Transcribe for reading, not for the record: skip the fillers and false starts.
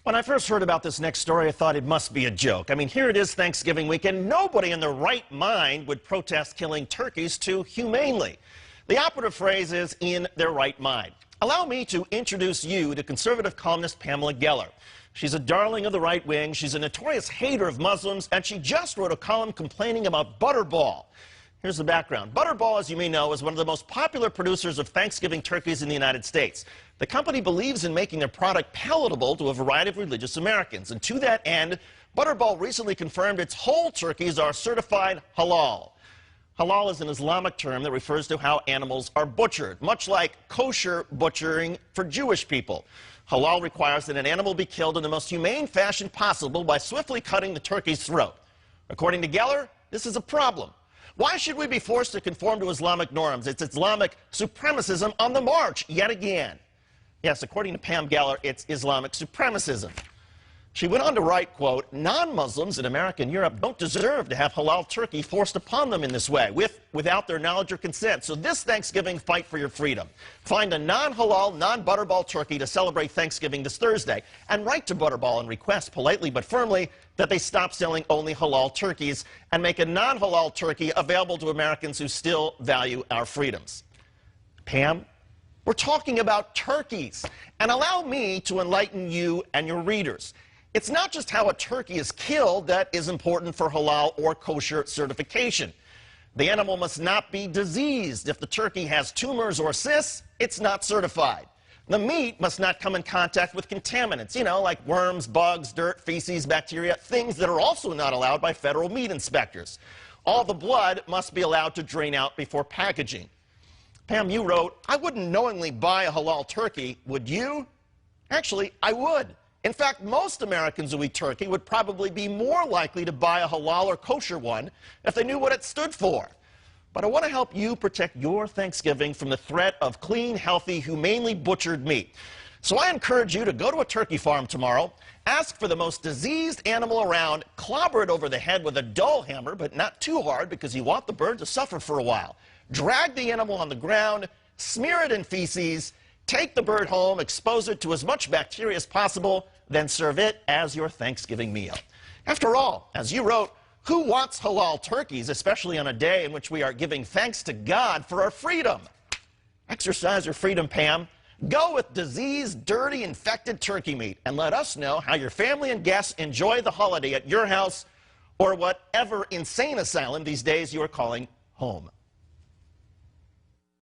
When I first heard about this next story, I thought it must be a joke. I mean, here it is Thanksgiving weekend. Nobody in their right mind would protest killing turkeys too humanely. The operative phrase is in their right mind. Allow me to introduce you to conservative columnist Pamela Geller. She's a darling of the right wing. She's a notorious hater of Muslims, and she just wrote a column complaining about Butterball. Here's the background. Butterball, as you may know, is one of the most popular producers of Thanksgiving turkeys in the United States. The company believes in making their product palatable to a variety of religious Americans. And to that end, Butterball recently confirmed its whole turkeys are certified halal. Halal is an Islamic term that refers to how animals are butchered, much like kosher butchering for Jewish people. Halal requires that an animal be killed in the most humane fashion possible by swiftly cutting the turkey's throat. According to Geller, this is a problem. Why should we be forced to conform to Islamic norms? It's Islamic supremacism on the march yet again. Yes, according to Pam Geller, it's Islamic supremacism. She went on to write, quote, non-Muslims in America and Europe don't deserve to have halal turkey forced upon them in this way, without their knowledge or consent. So this Thanksgiving, fight for your freedom. Find a non-halal, non-Butterball turkey to celebrate Thanksgiving this Thursday, and write to Butterball and request politely but firmly that they stop selling only halal turkeys and make a non-halal turkey available to Americans who still value our freedoms. Pam, we're talking about turkeys, and allow me to enlighten you and your readers. It's not just how a turkey is killed that is important for halal or kosher certification. The animal must not be diseased. If the turkey has tumors or cysts, it's not certified. The meat must not come in contact with contaminants, like worms, bugs, dirt, feces, bacteria, things that are also not allowed by federal meat inspectors. All the blood must be allowed to drain out before packaging. Pam, you wrote, I wouldn't knowingly buy a halal turkey, would you? Actually, I would. In fact, most Americans who eat turkey would probably be more likely to buy a halal or kosher one if they knew what it stood for. But I want to help you protect your Thanksgiving from the threat of clean, healthy, humanely butchered meat. So I encourage you to go to a turkey farm tomorrow, ask for the most diseased animal around, clobber it over the head with a dull hammer, but not too hard because you want the bird to suffer for a while. Drag the animal on the ground, smear it in feces, take the bird home, expose it to as much bacteria as possible, then serve it as your Thanksgiving meal. After all, as you wrote, who wants halal turkeys, especially on a day in which we are giving thanks to God for our freedom? Exercise your freedom, Pam. Go with diseased, dirty, infected turkey meat, and let us know how your family and guests enjoy the holiday at your house or whatever insane asylum these days you are calling home.